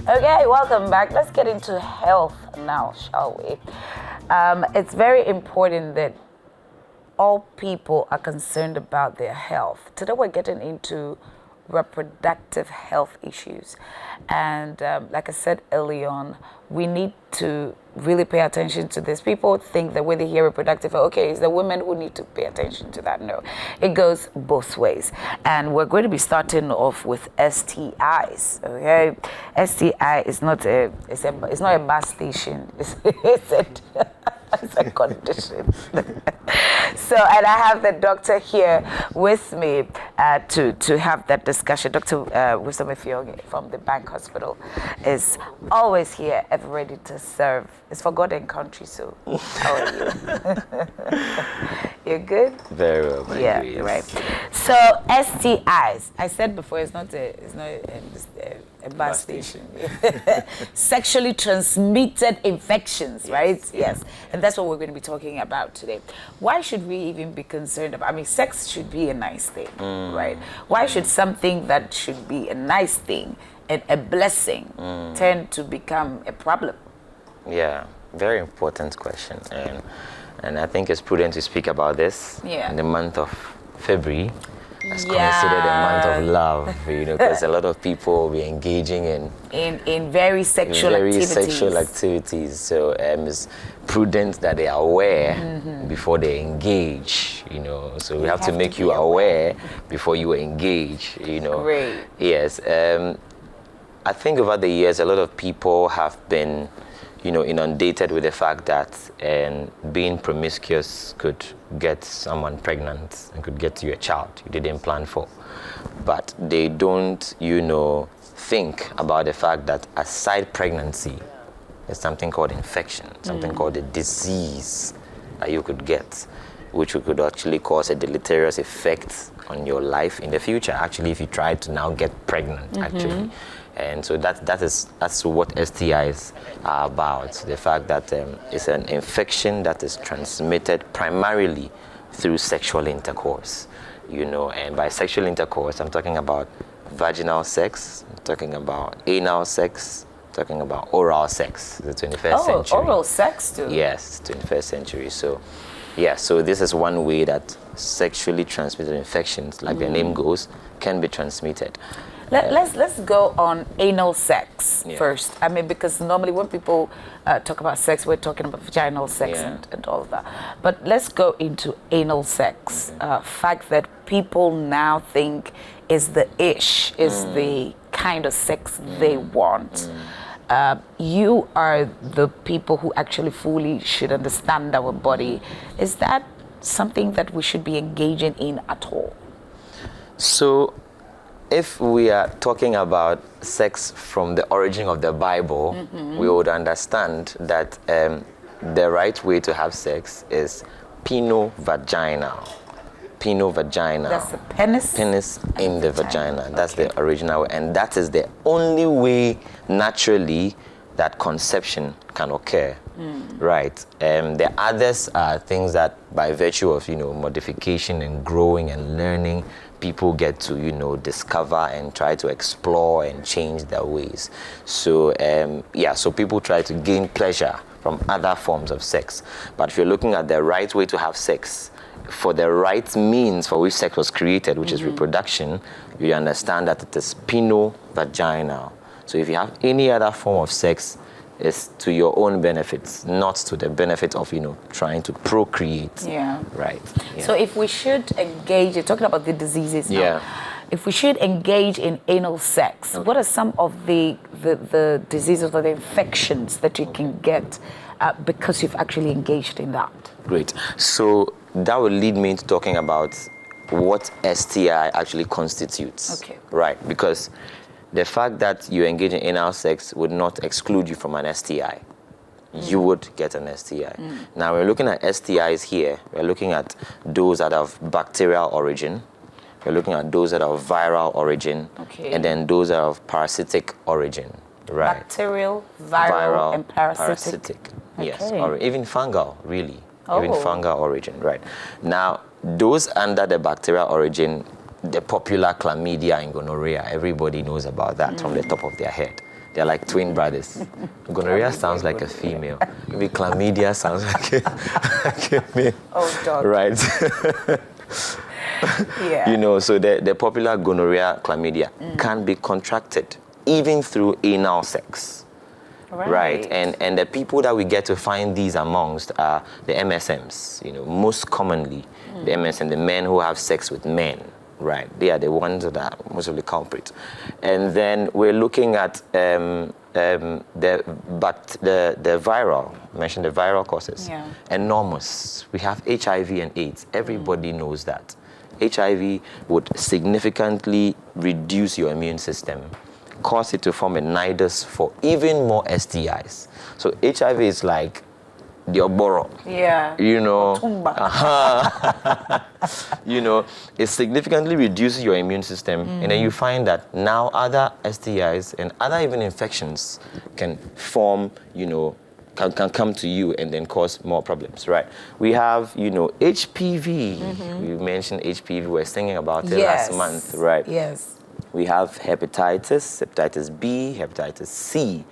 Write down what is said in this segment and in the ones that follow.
Okay, welcome back. Let's get into health now, shall we? It's very important that all people are concerned about their health. Today we're getting into reproductive health issues. And like I said early on, we need to really pay attention to this. People think that when they hear reproductive, okay, it's the women who need to pay attention to that. No, it goes both ways. And we're going to be starting off with STIs. Okay, STI is not it's not a bus station. It's a condition. So, and I have the doctor here with me to have that discussion. Dr. Wisdom Effiong from the Bank Hospital is always here, ever ready to serve. It's for God and country, so how are you? You're good? Very well, my yeah, dear, yes. Right. So, STIs, I said before, it's not a bus station. Sexually transmitted infections, right? Yes. And that's what we're going to be talking about today. Why should we even be concerned about? I mean, sex should be a nice thing, right? Why should something that should be a nice thing and a blessing tend to become a problem? Yeah, very important question. And I think it's prudent to speak about this in the month of February. It's considered a month of love, because a lot of people will be engaging in very sexual activities. So it's prudent that they are aware before they engage, So we have to make you aware before you engage, Great. Yes. I think over the years, a lot of people have been inundated with the fact that being promiscuous could get someone pregnant and could get you a child you didn't plan for. But they don't, think about the fact that aside pregnancy, there's something called infection, something called a disease that you could get, which could actually cause a deleterious effect on your life in the future, actually, if you try to now get pregnant, actually. And so that's what STIs are about. The fact that it's an infection that is transmitted primarily through sexual intercourse, And by sexual intercourse, I'm talking about vaginal sex, I'm talking about anal sex, I'm talking about oral sex, the 21st century. Oh, oral sex too? Yes, 21st century. So, so this is one way that sexually transmitted infections, like the name goes, can be transmitted. Let's go on anal sex first. I mean, because normally when people talk about sex, we're talking about vaginal sex and all of that. But let's go into anal sex. Fact that people now think is the ish, is the kind of sex they want. You are the people who actually fully should understand our body. Is that something that we should be engaging in at all? So, if we are talking about sex from the origin of the Bible, we would understand that the right way to have sex is pino-vaginal. Pino-vaginal. That's the penis? Penis in the vagina. That's the original way. And that is the only way, naturally, that conception can occur. Right. The others are things that, by virtue of, modification and growing and learning, people get to, discover and try to explore and change their ways. So, so people try to gain pleasure from other forms of sex. But if you're looking at the right way to have sex, for the right means for which sex was created, which is reproduction, you understand that it is pino-vaginal. So if you have any other form of sex, it's to your own benefits, not to the benefit of, trying to procreate. Yeah. Right. Yeah. So if we should engage, you're talking about the diseases now. If we should engage in anal sex, what are some of the diseases or the infections that you can get because you've actually engaged in that? Great. So that will lead me into talking about what STI actually constitutes. Okay. Right. Because the fact that you engage in anal sex would not exclude you from an STI. You would get an STI. Now, we're looking at STIs here. We're looking at those that have bacterial origin. We're looking at those that are of viral origin. Okay. And then those that are of parasitic origin. Right. Bacterial, viral and parasitic. Yes. Okay. Or even fungal, really. Even fungal origin. Right. Now, those under the bacterial origin, the popular chlamydia and gonorrhea, everybody knows about that from the top of their head. They're like twin brothers. Gonorrhea sounds like a female. Maybe chlamydia sounds like a male. Oh, dog. Right? Yeah. You know, so the popular gonorrhea, chlamydia can be contracted even through anal sex. Right. And the people that we get to find these amongst are the MSMs, you know, most commonly the MSM, the men who have sex with men. Right, they are the ones that are most of the culprits. And then we're looking at the viral, I mentioned the viral causes. Yeah. Enormous. We have HIV and AIDS. Everybody knows that. HIV would significantly reduce your immune system, cause it to form a nidus for even more STIs. So HIV is like the oboro. Yeah. You know. Otumba. You know, it significantly reduces your immune system, and then you find that now other STIs and other even infections can form, you know, can come to you and then cause more problems, right? We have, you know, HPV. We mentioned HPV. We were singing about it last month, right? Yes. We have hepatitis B, hepatitis C.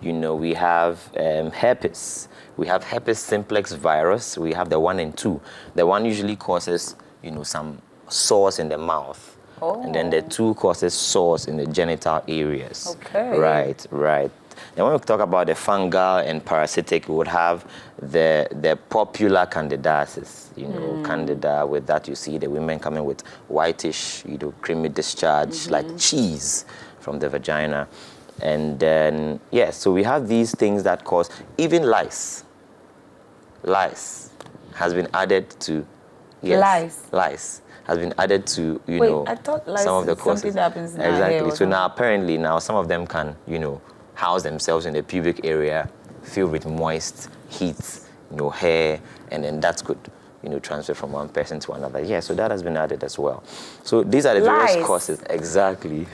You know, we have herpes. We have herpes simplex virus. We have the 1 and 2. The 1 usually causes, you know, some sores in the mouth. Oh. And then the 2 causes sores in the genital areas. Okay. Right. Then when we talk about the fungal and parasitic, we would have the popular candidiasis. You know, candida, with that you see the women coming with whitish, you know, creamy discharge, like cheese from the vagina. And then, so we have these things that cause even lice. Lice has been added to, lice has been added to, you know, I thought lice some of the is causes. something that happens in our hair Exactly. or So something. now apparently now some of them can, you know, house themselves in the pubic area, filled with moist heat, you know, hair, and then that could, you know, transfer from one person to another. Yeah, so that has been added as well. So these are the various causes. Exactly.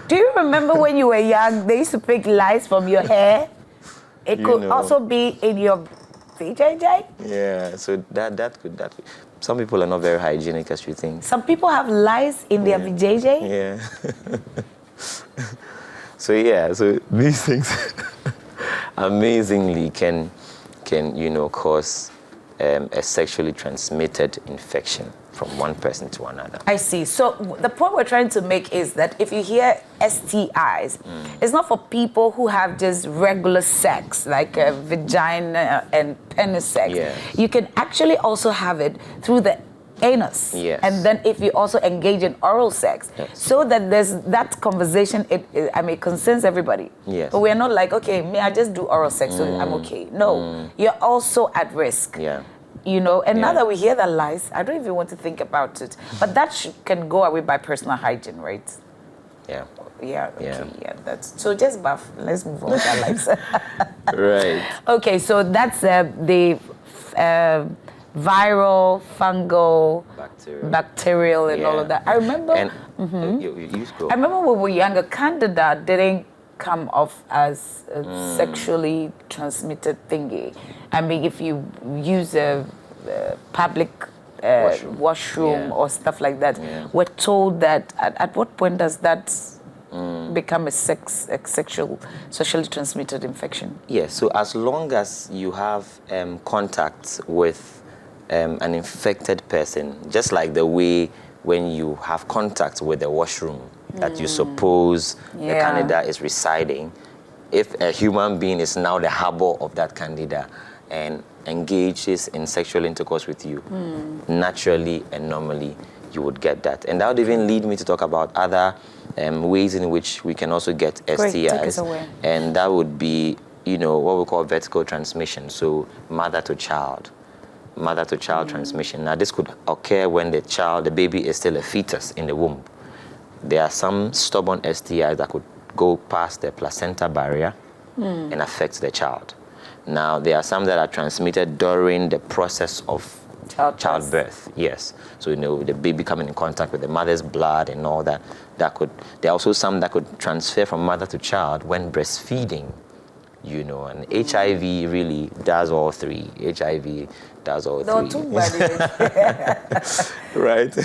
Do you remember when you were young, they used to pick lice from your hair? It could also be in your VJJ? Yeah, so that could. Some people are not very hygienic, as you think. Some people have lice in their VJJ? Yeah. So these things amazingly can you know, cause a sexually transmitted infection from one person to another. I see. So the point we're trying to make is that if you hear STIs, it's not for people who have just regular sex, like vagina and penis sex. Yes. You can actually also have it through the anus. Yes. And then if you also engage in oral sex, so that there's that conversation, it concerns everybody. Yes. But we're not like, okay, I just do oral sex, so I'm okay. No, you're also at risk. Yeah. You know, and now that we hear the lies, I don't even want to think about it. But that can go away by personal hygiene, right? Yeah. Yeah, okay, that's so just bath. Let's move on with our lives. Right. Okay, so that's the viral, fungal, bacterial, and all of that. I remember. And you go. I remember when we were younger, Candida didn't come off as a sexually transmitted thingy. I mean, if you use a public washroom or stuff like that, we're told that at what point does that become a sexual, socially transmitted infection? Yes, so as long as you have contact with an infected person, just like the way when you have contact with the washroom that you suppose the candida is residing, if a human being is now the harbor of that candida and engages in sexual intercourse with you, naturally and normally you would get that. And that would even lead me to talk about other ways in which we can also get STIs. Great, take us away. And that would be, you know, what we call vertical transmission, so mother to child transmission. Now, this could occur when the baby is still a fetus in the womb. There are some stubborn STIs that could go past the placenta barrier and affect the child. Now, there are some that are transmitted during the process of childbirth. Yes. So, you know, the baby coming in contact with the mother's blood and all that. There are also some that could transfer from mother to child when breastfeeding. and HIV really does all three. HIV does all No, three. too bad. Right?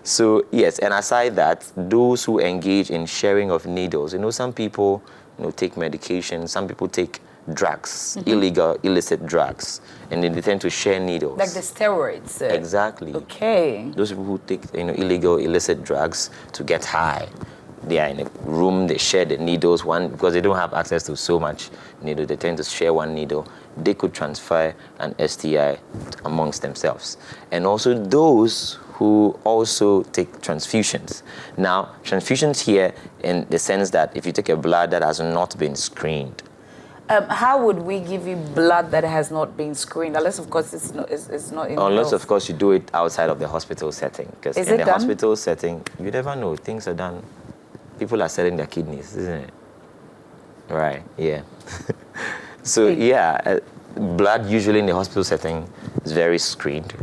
So, yes, and aside that, those who engage in sharing of needles, some people, take medication, some people take drugs, illegal, illicit drugs, and then they tend to share needles. Like the steroids. Exactly. Okay. Those people who take, illegal, illicit drugs to get high, they are in a room, they share the needles, because they don't have access to so much needle, they tend to share one needle. They could transfer an STI amongst themselves. And also those who also take transfusions. Now, transfusions here in the sense that if you take a blood that has not been screened, how would we give you blood that has not been screened? Unless, of course, it's not in unless, health. of course, you do it outside of the hospital setting. Because in the hospital setting, you never know. Things are done. People are selling their kidneys, isn't it? Right, yeah. So, yeah, blood usually in the hospital setting is very screened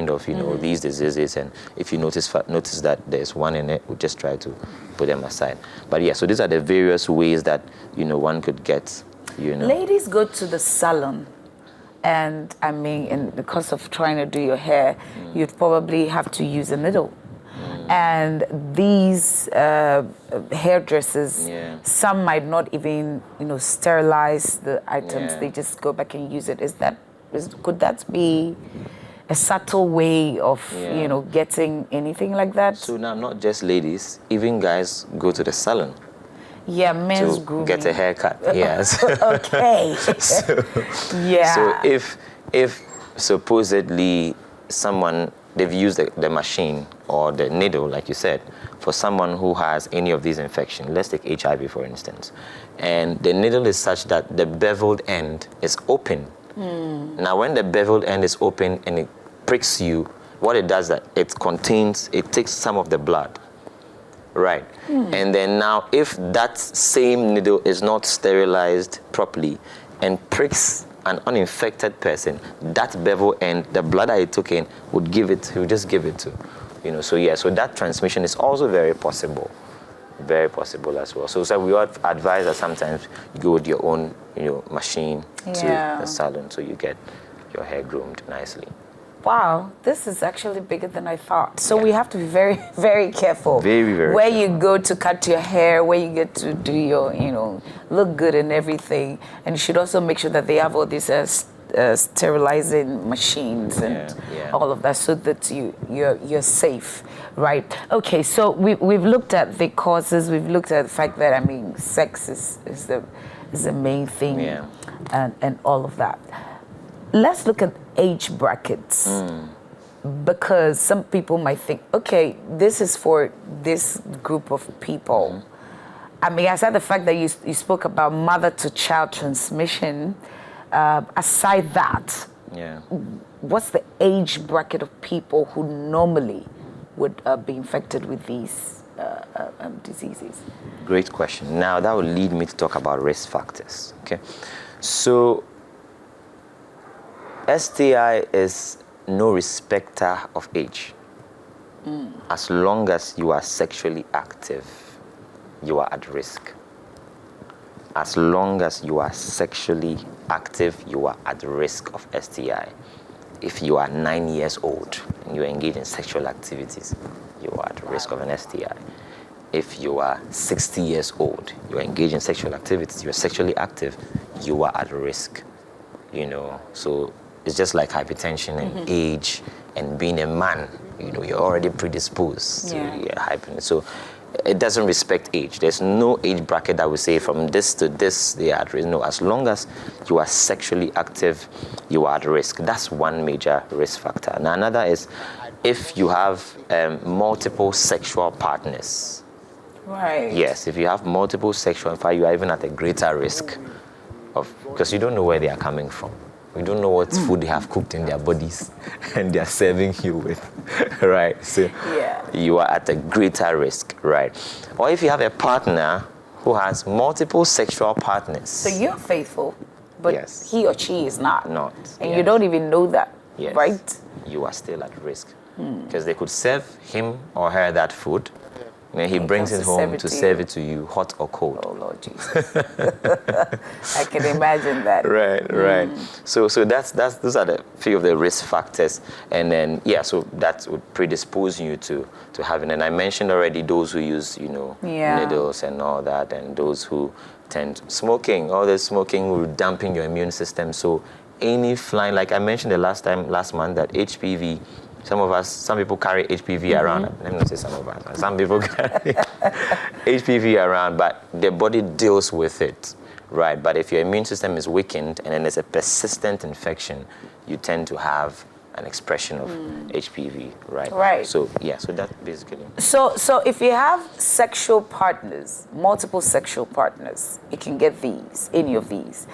of, these diseases. And if you notice that there's one in it, we just try to put them aside. But, yeah, so these are the various ways that, one could get, Ladies go to the salon. And, I mean, in the course of trying to do your hair, you'd probably have to use a needle. And these hairdressers, some might not even, sterilize the items. They just go back and use it. Could that be a subtle way of, getting anything like that? So now, not just ladies, even guys go to the salon. Yeah, men's to grooming. Get a haircut. Yes. Okay. So if supposedly they've used the machine or the needle, like you said, for someone who has any of these infections. Let's take HIV, for instance. And the needle is such that the beveled end is open. Now, when the beveled end is open and it pricks you, what it does is that it takes some of the blood. Right. And then now, if that same needle is not sterilized properly and pricks an uninfected person, that bevel end, the blood that he took in, he would just give it to. So that transmission is also very possible as well. So we would advise that sometimes you go with your own, machine to the salon so you get your hair groomed nicely. Wow, this is actually bigger than I thought. So we have to be very, very careful. Very, very where careful. you go to cut your hair, where you get to do your, look good and everything. And you should also make sure that they have all these sterilizing machines and all of that, so that you're safe, right? Okay, so we've looked at the causes. We've looked at the fact that sex is the main thing, and all of that. Let's look at age brackets, because some people might think, okay, this is for this group of people. Aside the fact that you spoke about mother-to-child transmission, aside that, what's the age bracket of people who normally would be infected with these diseases? Great question. Now, that will lead me to talk about risk factors. Okay, so STI is no respecter of age. As long as you are sexually active, you are at risk. As long as you are sexually active, you are at risk of STI. If you are 9 years old and you engage in sexual activities, you are at risk of an STI. If you are 60 years old, you engage in sexual activities, you are sexually active, you are at risk. So it's just like hypertension and age and being a man. You're already predisposed to hypertension. So it doesn't respect age. There's no age bracket that will say from this to this they are at risk. No, as long as you are sexually active, you are at risk. That's one major risk factor. Now, another is if you have multiple sexual partners. Right. Yes, if you have multiple sexual, in fact, you are even at a greater risk because you don't know where they are coming from. You don't know what food they have cooked in their bodies and they are serving you with, right? So you are at a greater risk, right? Or if you have a partner who has multiple sexual partners. So you're faithful, but he or she is not. And you don't even know that, right? You are still at risk because they could serve him or her that food And he brings it home to serve it to you, hot or cold. Oh, Lord Jesus. I can imagine that. Right. So those are the few of the risk factors. And then, so that would predispose you to having. And I mentioned already those who use, needles and all that, and those who smoking. All the smoking will dampen your immune system. So any flying, like I mentioned the last month, that HPV, some people carry HPV around. Let me not say some of us. Some people carry HPV around, but their body deals with it, right? But if your immune system is weakened and then there's a persistent infection, you tend to have an expression of HPV, right? Right. So that's basically. So if you have sexual partners, multiple sexual partners, you can get any of these.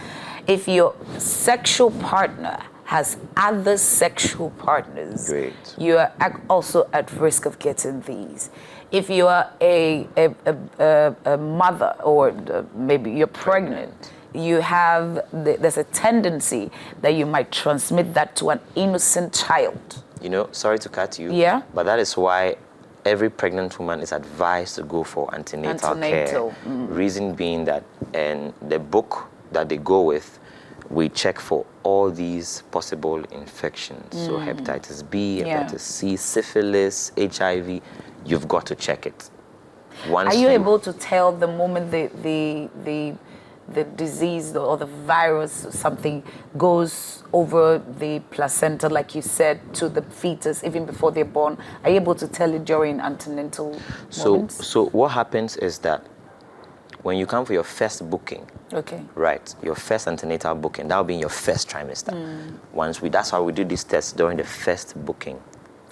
If your sexual partner has other sexual partners, great, you are also at risk of getting these. If you are a mother, or maybe you're pregnant, there's a tendency that you might transmit that to an innocent child. Sorry to cut you. Yeah. But that is why every pregnant woman is advised to go for antenatal care. Reason being that, and the book that they go with, we check for all these possible infections. So hepatitis B, hepatitis C, syphilis, HIV, you've got to check it. Are you able to tell the moment the disease or the virus or something goes over the placenta, like you said, to the fetus, even before they're born? Are you able to tell it during antenatal moments? So what happens is that when you come for your first booking, right, your first antenatal booking, that will be in your first trimester. That's why we do this test during the first booking.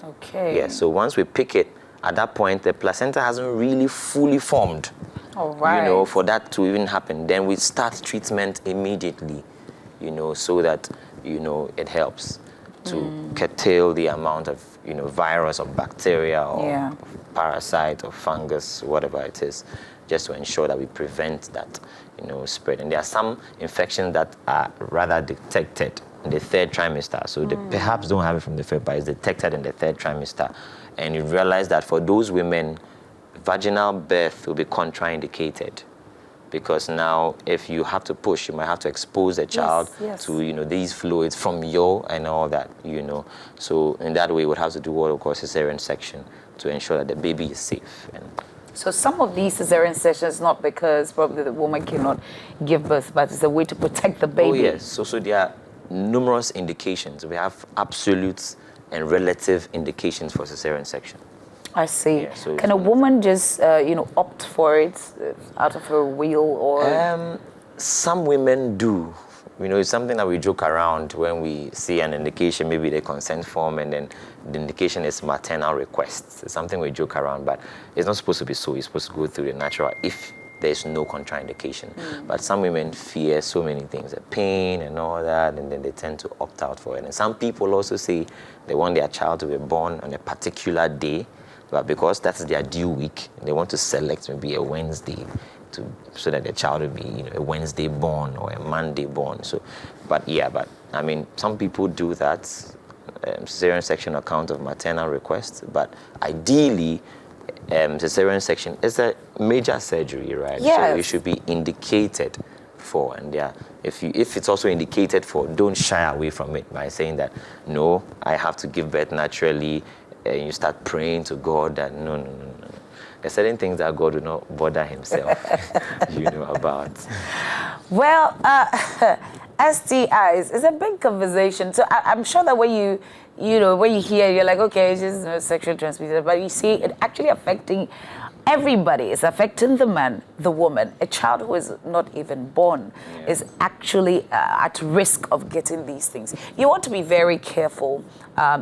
Okay. Yeah, so once we pick it, at that point, the placenta hasn't really fully formed. All right. For that to even happen. Then we start treatment immediately, so that, it helps to curtail the amount of, virus or bacteria or parasite or fungus, whatever it is, just to ensure that we prevent that, spread. And there are some infections that are rather detected in the third trimester. So they perhaps don't have it from the first, but it's detected in the third trimester. And you realize that for those women, vaginal birth will be contraindicated, because now if you have to push, you might have to expose the child to these fluids from and all that, So in that way, we would have to do what we call cesarean section to ensure that the baby is safe. So some of these cesarean sections, not because probably the woman cannot give birth, but it's a way to protect the baby. Oh yes. So there are numerous indications. We have absolute and relative indications for cesarean section. I see. Yeah, so can a woman just, opt for it out of her will, or? Some women do. It's something that we joke around when we see an indication, maybe the consent form, and then the indication is maternal request. It's something we joke around, but it's not supposed to be so. You're supposed to go through the natural if there's no contraindication. But some women fear so many things, the pain and all that, and then they tend to opt out for it. And some people also say they want their child to be born on a particular day, but because that's their due week, they want to select maybe a Wednesday so that the child will be a Wednesday born or a Monday born. So, but I mean, some people do that, cesarean section account of maternal request, but ideally, cesarean section is a major surgery, right? Yes. So it should be indicated for, and if it's also indicated for, don't shy away from it by saying that, no, I have to give birth naturally, and you start praying to God that no. There are certain things that God will not bother himself, about. Well, STIs is a big conversation. So I'm sure that when you hear, you're like, okay, it's just sexually transmitted, but you see it actually affecting everybody. It's affecting the man, the woman. A child who is not even born is actually at risk of getting these things. You want to be very careful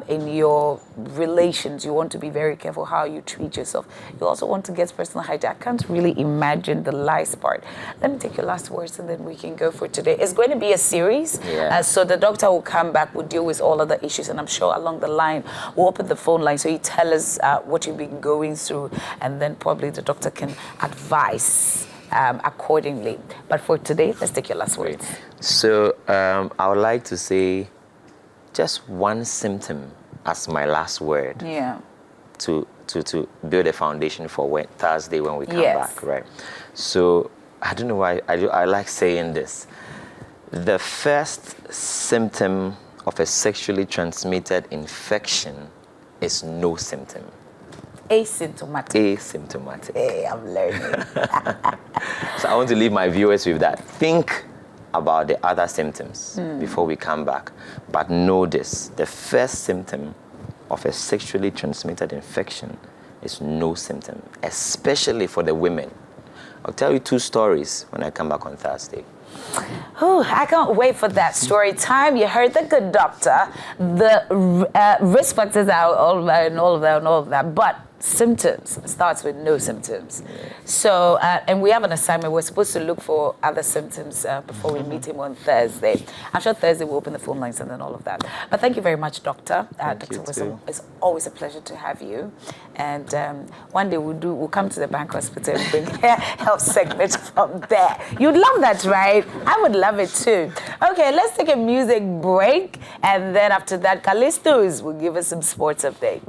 in your relations. You want to be very careful how you treat yourself. You also want to get personal hygiene. I can't really imagine the lice part. Let me take your last words and then we can go for today. It's going to be a series. So the doctor will come back, will deal with all other issues, and I'm sure along the line we'll open the phone line so you tell us what you've been going through, and then probably the doctor can advise accordingly. But for today, let's take your last words. So I would like to say just one symptom as my last word. Yeah. To to build a foundation for Thursday when we come Yes. back, right? So I don't know why I like saying this. The first symptom of a sexually transmitted infection is no symptom. Asymptomatic. Asymptomatic. Hey, I'm learning. So I want to leave my viewers with that. Think about the other symptoms before we come back. But know this, the first symptom of a sexually transmitted infection is no symptom, especially for the women. I'll tell you 2 stories when I come back on Thursday. Ooh, I can't wait for that story time. You heard the good doctor. The risk factors are all of that and all of that and all of that. But symptoms starts with no symptoms. So, and we have an assignment. We're supposed to look for other symptoms before we meet him on Thursday. I'm sure Thursday we'll open the phone lines and then all of that. But thank you very much, Doctor. Dr. Wisdom, it's always a pleasure to have you. And one day we'll come to the Bank Hospital and bring health segment from there. You'd love that, right? I would love it too. Okay, let's take a music break. And then after that, Callistos will give us some sports update.